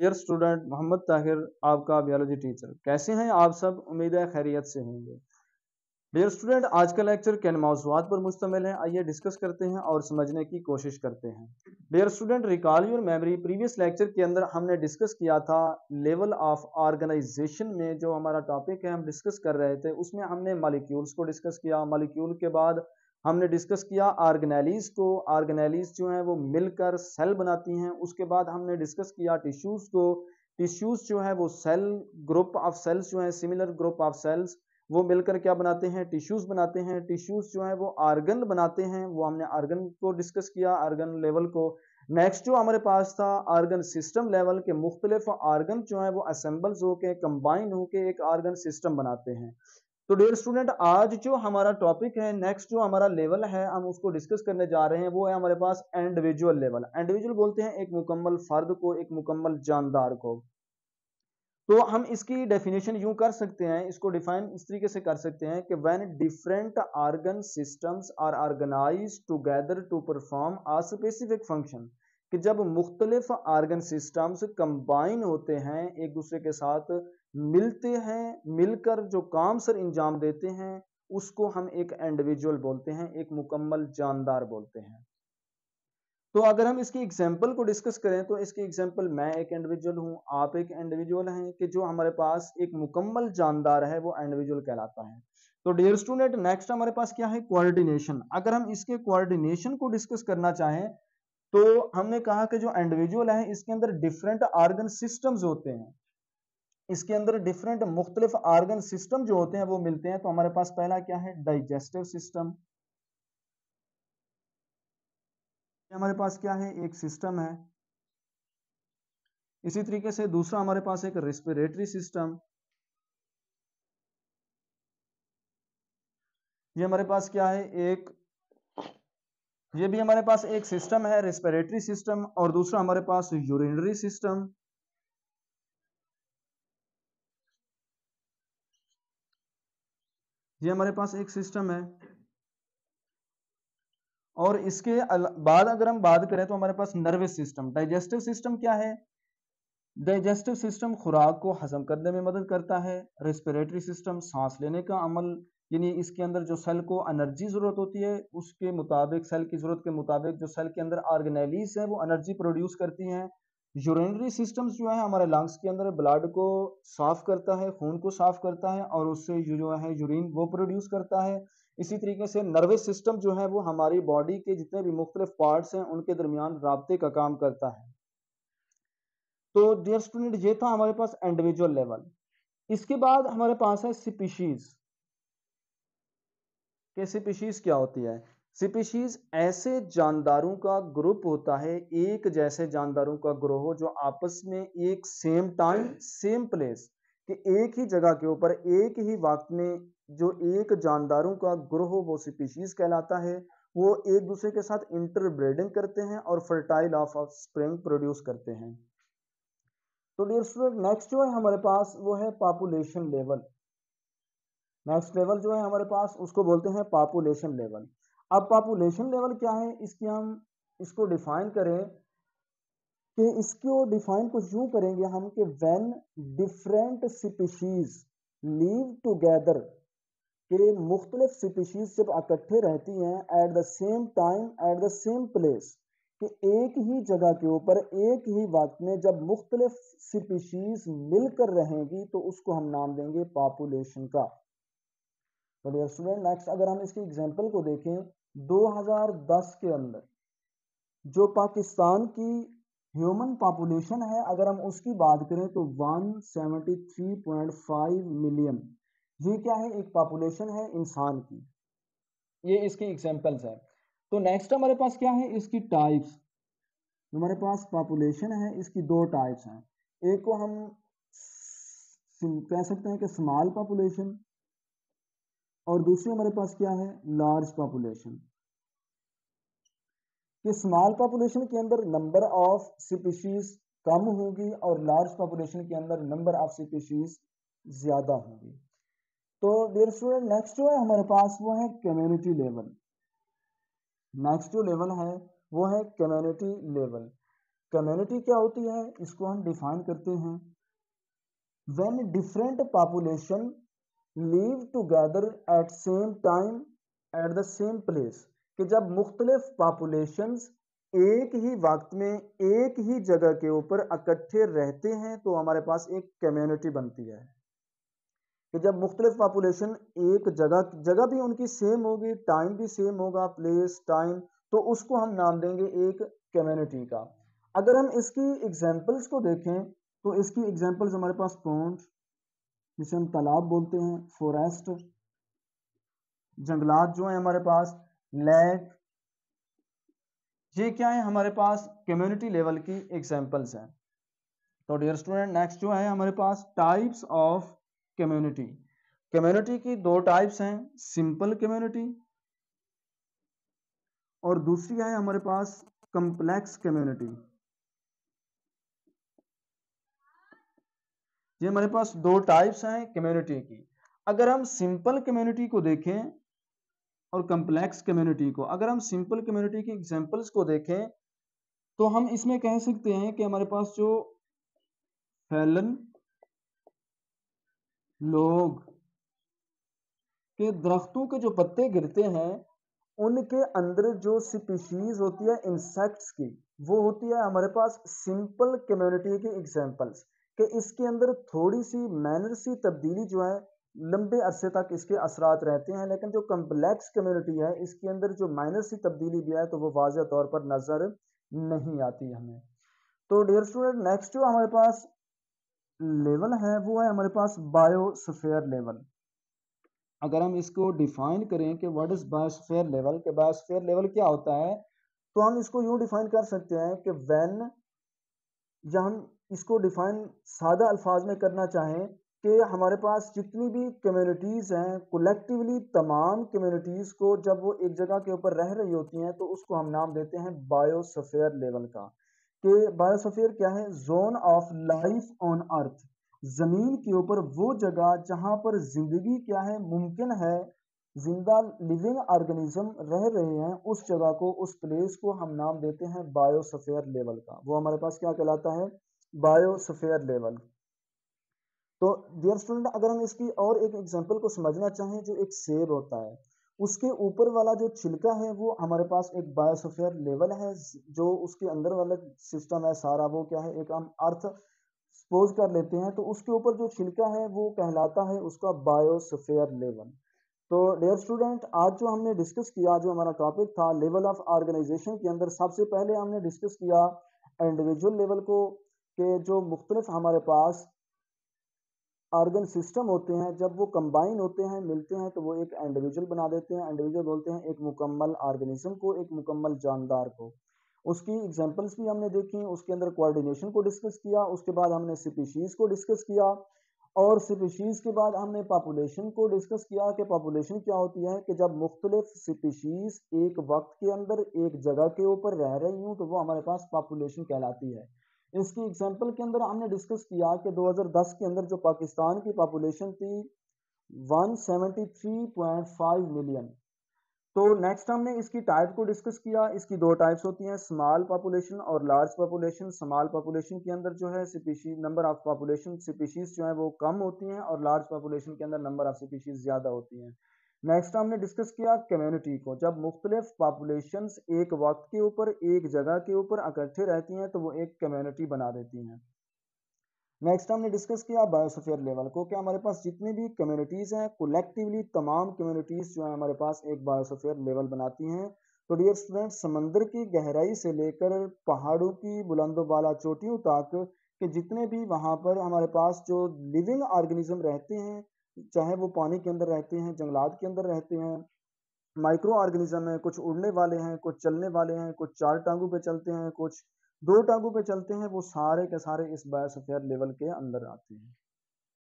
Dear student Mohammad Tahir आपका biology teacher. कैसे हैं आप सब? उम्मीद है खैरियत से होंगे। डियर स्टूडेंट, आज का लेक्चर किन मौज़ूआत पर मुश्तमिल है, आइए डिस्कस करते हैं और समझने की कोशिश करते हैं। Dear student, recall your memory. Previous lecture के अंदर हमने डिस्कस किया था लेवल ऑफ ऑर्गेनाइजेशन में। जो हमारा टॉपिक है हम डिस्कस कर रहे थे, उसमें हमने मॉलिक्यूल्स को डिस्कस किया। मॉलिक्यूल के बाद हमने डिस्कस किया ऑर्गेनेलीज को। ऑर्गेनेलीज जो हैं वो मिलकर सेल बनाती हैं। उसके बाद हमने डिस्कस किया टिश्यूज को। टिश्यूज जो है वो सेल ग्रुप ऑफ सेल्स जो है, सिमिलर ग्रुप ऑफ सेल्स, वो मिलकर क्या बनाते हैं? टिश्यूज बनाते हैं। टिश्यूज जो है वो ऑर्गन बनाते हैं। वो हमने ऑर्गन को डिस्कस किया, ऑर्गन लेवल को। नेक्स्ट जो हमारे पास था ऑर्गन सिस्टम लेवल के, मुख्तलिफ ऑर्गन जो है वो असेंबल्स होके कंबाइन होके एक ऑर्गन सिस्टम बनाते हैं। तो डियर स्टूडेंट, आज जो हमारा टॉपिक है, नेक्स्ट जो हमारा लेवल है हम उसको डिस्कस करने जा रहे हैं, वो है हमारे पास इंडिविजुअल लेवल। इंडिविजुअल बोलते हैं एक मुकम्मल फर्द को, एक मुकम्मल जानदार को। तो हम इसकी डेफिनेशन यूं कर सकते हैं, इसको डिफाइन इस तरीके से कर सकते हैं कि when different organ systems are organised together to perform a specific function, कि जब मुख्तलिफ ऑर्गन सिस्टम्स कंबाइन होते हैं, एक दूसरे के साथ मिलते हैं, मिलकर जो काम सर अंजाम देते हैं, उसको हम एक इंडिविजुअल बोलते हैं, एक मुकम्मल जानदार बोलते हैं। तो अगर हम इसकी एग्जाम्पल को डिस्कस करें तो इसकी एग्जाम्पल, मैं एक इंडिविजुअल हूं, आप एक इंडिविजुअल हैं, कि जो हमारे पास एक मुकम्मल जानदार है वो इंडिविजुअल कहलाता है। तो डियर स्टूडेंट, नेक्स्ट हमारे पास क्या है? कोऑर्डिनेशन। अगर हम इसके कोऑर्डिनेशन को डिस्कस करना चाहें तो हमने कहा कि जो इंडिविजुअल है इसके अंदर डिफरेंट ऑर्गन सिस्टम्स होते हैं। इसके अंदर डिफरेंट मुख्तलिफ ऑर्गन सिस्टम जो होते हैं वो मिलते हैं। तो हमारे पास पहला क्या है? Digestive system. हमारे पास क्या है? एक सिस्टम है। इसी तरीके से दूसरा हमारे पास एक रेस्पिरेटरी सिस्टम। ये हमारे पास क्या है? ये भी हमारे पास एक सिस्टम है, रेस्पिरेटरी सिस्टम। और दूसरा हमारे पास यूरिनरी सिस्टम। ये हमारे पास एक सिस्टम है। और इसके बाद अगर हम बात करें तो हमारे पास नर्वस सिस्टम। डाइजेस्टिव सिस्टम क्या है? डाइजेस्टिव सिस्टम खुराक को हजम करने में मदद करता है। रेस्पिरेटरी सिस्टम सांस लेने का अमल, यानी इसके अंदर जो सेल को एनर्जी जरूरत होती है उसके मुताबिक, सेल की जरूरत के मुताबिक जो सेल के अंदर ऑर्गेनेलीज है वो एनर्जी प्रोड्यूस करती हैं। यूरिनरी सिस्टम्स जो है हमारे लंग्स के अंदर ब्लड को साफ करता है, खून को साफ करता है और उससे जो है यूरिन वो प्रोड्यूस करता है। इसी तरीके से नर्वस सिस्टम जो है वो हमारी बॉडी के जितने भी मुख्तलिफ पार्ट्स हैं उनके दरमियान राब्ते का काम करता है। तो डियर स्टूडेंट, ये था हमारे पास इंडिविजुअल लेवल। इसके बाद हमारे पास है स्पीशीज। कि स्पीशीज क्या होती है? स्पीशीज ऐसे जानदारों का ग्रुप होता है, एक जैसे जानदारों का ग्रोह जो आपस में एक सेम टाइम सेम प्लेस, कि एक ही जगह के ऊपर एक ही वक्त में जो एक जानदारों का ग्रोह, वो स्पीशीज कहलाता है। वो एक दूसरे के साथ इंटरब्रीडिंग करते हैं और फर्टाइल ऑफ स्प्रिंग प्रोड्यूस करते हैं। तो डियर स्टूडेंट, नेक्स्ट जो है हमारे पास वो है पॉपुलेशन लेवल। नेक्स्ट लेवल जो है हमारे पास उसको बोलते हैं पॉपुलेशन लेवल। अब पॉपुलेशन लेवल क्या है, इसकी हम इसको डिफाइन करें, कि इसको डिफाइन कुछ यूं करेंगे हम कि when different species live together, के मुख्तलिफ स्पीशीज जब इकट्ठे रहती हैं at the same time at the same place, कि एक ही जगह के ऊपर एक ही वक्त में जब मुख्तलिफ स्पीशीज मिलकर रहेंगी तो उसको हम नाम देंगे पॉपुलेशन का। तो डियर स्टूडेंट, नेक्स्ट अगर हम इसकी एग्जांपल को देखें, 2010 के अंदर जो पाकिस्तान की ह्यूमन पॉपुलेशन है, अगर हम उसकी बात करें तो 173.5 मिलियन। ये क्या है? एक पॉपुलेशन है इंसान की। ये इसकी एग्जांपल्स है। तो नेक्स्ट हमारे पास क्या है? इसकी टाइप्स। हमारे पास पॉपुलेशन है, इसकी दो टाइप्स हैं। एक को हम कह सकते हैं कि स्मॉल पॉपुलेशन, और दूसरी हमारे पास क्या है? Large population. कि स्मॉल पॉपुलेशन के अंदर नंबर ऑफ स्पीशीज कम होगी और लार्ज पॉपुलेशन के अंदर नंबर ऑफ स्पीशीज ज्यादा होगी। तो डियर स्टूडेंट, नेक्स्ट जो है हमारे पास वो है कम्युनिटी लेवल। नेक्स्ट जो लेवल है वो है कम्युनिटी लेवल। कम्युनिटी क्या होती है, इसको हम डिफाइन करते हैं, when different population live together at same time at the same place, कि जब मुख्तलिफ पॉपुलेशंस एक ही वक्त में एक ही जगह के ऊपर इकट्ठे रहते हैं तो हमारे पास एक कम्युनिटी बनती है। कि जब मुख्तलिफ पॉपुलेशन एक जगह जगह भी उनकी सेम होगी, टाइम भी सेम होगा, प्लेस टाइम, तो उसको हम नाम देंगे एक कम्युनिटी का। अगर हम इसकी एग्जांपल्स को देखें तो इसकी एग्जांपल्स हमारे पास पॉन्ड, जिसे हम तालाब बोलते हैं, फॉरेस्ट, जंगलात जो है हमारे पास, लेक, ये क्या है हमारे पास कम्युनिटी लेवल की एग्जांपल्स हैं। तो डियर स्टूडेंट, नेक्स्ट जो है हमारे पास टाइप्स ऑफ कम्युनिटी। कम्युनिटी की दो टाइप्स हैं, सिंपल कम्युनिटी और दूसरी है हमारे पास कम्प्लेक्स कम्युनिटी। ये हमारे पास दो टाइप्स हैं कम्युनिटी की। अगर हम सिंपल कम्युनिटी को देखें और कम्प्लेक्स कम्युनिटी को, अगर हम सिंपल कम्युनिटी के एग्जांपल्स को देखें तो हम इसमें कह सकते हैं कि हमारे पास जो फैलन लोग के दरख्तों के जो पत्ते गिरते हैं उनके अंदर जो स्पीशीज होती है इंसेक्ट्स की, वो होती है हमारे पास सिंपल कम्युनिटी की एग्जांपल्स, कि इसके अंदर थोड़ी सी मैनर सी तब्दीली जो है लंबे अरसे तक इसके असरात रहते हैं, लेकिन जो कम्प्लेक्स कम्युनिटी है इसके अंदर जो माइनर सी तब्दीली भी है तो वो वाज़ेह तौर पर नज़र नहीं आती हमें। तो डियर स्टूडेंट, नेक्स्ट जो हमारे पास लेवल है वो है हमारे पास बायोस्फीयर लेवल। अगर हम इसको डिफाइन करें कि व्हाट इज बायोस्फीयर लेवल, के बायोस्फीयर लेवल क्या होता है, तो हम इसको यूं डिफाइन कर सकते हैं कि व्हेन, या हम इसको डिफाइन सादा अल्फाज में करना चाहें कि हमारे पास जितनी भी कम्युनिटीज़ हैं कलेक्टिवली, तमाम कम्युनिटीज़ को जब वो एक जगह के ऊपर रह रही होती हैं तो उसको हम नाम देते हैं बायोस्फीयर लेवल का। कि बायोस्फीयर क्या है, zone of life on earth, जमीन के ऊपर वो जगह जहां पर जिंदगी क्या है मुमकिन है, जिंदा लिविंग ऑर्गेनिज्म रह रहे हैं, उस जगह को, उस प्लेस को हम नाम देते हैं बायोस्फीयर लेवल का। वो हमारे पास क्या कहलाता है, बायोस्फीयर लेवल। तो डियर स्टूडेंट, अगर हम इसकी और एक एग्जांपल को समझना चाहें, जो एक सेब होता है उसके ऊपर वाला जो छिलका है वो हमारे पास एक बायोस्फीयर लेवल है, जो उसके अंदर वाला सिस्टम है सारा वो क्या है, एक हम अर्थ सपोज कर लेते हैं, तो उसके ऊपर जो छिलका है वो कहलाता है उसका बायोस्फीयर लेवल। तो डियर स्टूडेंट, आज जो हमने डिस्कस किया, जो हमारा टॉपिक था लेवल ऑफ ऑर्गेनाइजेशन के अंदर, सबसे पहले हमने डिस्कस किया इंडिविजुअल लेवल को, कि जो मुख्तलिफ हमारे पास ऑर्गन सिस्टम होते हैं जब वो कंबाइन होते हैं, मिलते हैं, तो वो एक इंडिविजुअल बना देते हैं। इंडिविजुअल बोलते हैं एक मुकम्मल ऑर्गेनिज्म को, एक मुकम्मल जानदार को। उसकी एग्जांपल्स भी हमने देखी, उसके अंदर कोऑर्डिनेशन को डिस्कस किया, उसके बाद हमने स्पीशीज को डिस्कस किया, और स्पीशीज के बाद हमने पॉपुलेशन को डिस्कस किया कि पॉपुलेशन क्या होती है, कि जब मुख्तलिफ स्पीशीज एक वक्त के अंदर एक जगह के ऊपर रह रही हूँ तो वो हमारे पास पॉपुलेशन कहलाती है। इसकी एग्जांपल के अंदर हमने डिस्कस किया कि 2010 के अंदर जो पाकिस्तान की पॉपुलेशन थी 173.5 मिलियन। तो नेक्स्ट हमने इसकी टाइप को डिस्कस किया। इसकी दो टाइप्स होती हैं, स्मॉल पॉपुलेशन और लार्ज पॉपुलेशन। स्मॉल पॉपुलेशन के अंदर जो है species, number of population species जो है वो कम होती हैं, और लार्ज पॉपुलेशन के अंदर नंबर ऑफ स्पीशीज ज़्यादा होती हैं। नेक्स्ट हमने डिस्कस किया कम्युनिटी को, जब मुख्तलिफ पॉपुलेशंस एक वक्त के ऊपर एक जगह के ऊपर इकट्ठे रहती हैं तो वो एक कम्युनिटी बना देती हैं। नेक्स्ट हमने डिस्कस किया बायोस्फीयर लेवल को, कि हमारे पास जितनी भी कम्युनिटीज़ हैं कलेक्टिवली, तमाम कम्युनिटीज़ जो है हमारे पास एक बायोस्फीयर लेवल बनाती हैं। तो डियर स्टूडेंट्स, समंदर की गहराई से लेकर पहाड़ों की बुलंदोबाला चोटियों तक के जितने भी वहाँ पर हमारे पास जो लिविंग ऑर्गेनिज्म रहते हैं, चाहे वो पानी के अंदर रहते हैं, जंगलात के अंदर रहते हैं, माइक्रो ऑर्गेनिज्म है, कुछ उड़ने वाले हैं, कुछ चलने वाले हैं, कुछ चार टांगों पे चलते हैं, कुछ दो टांगों पे चलते हैं, वो सारे के सारे इस बायोस्फीयर लेवल के अंदर आते हैं।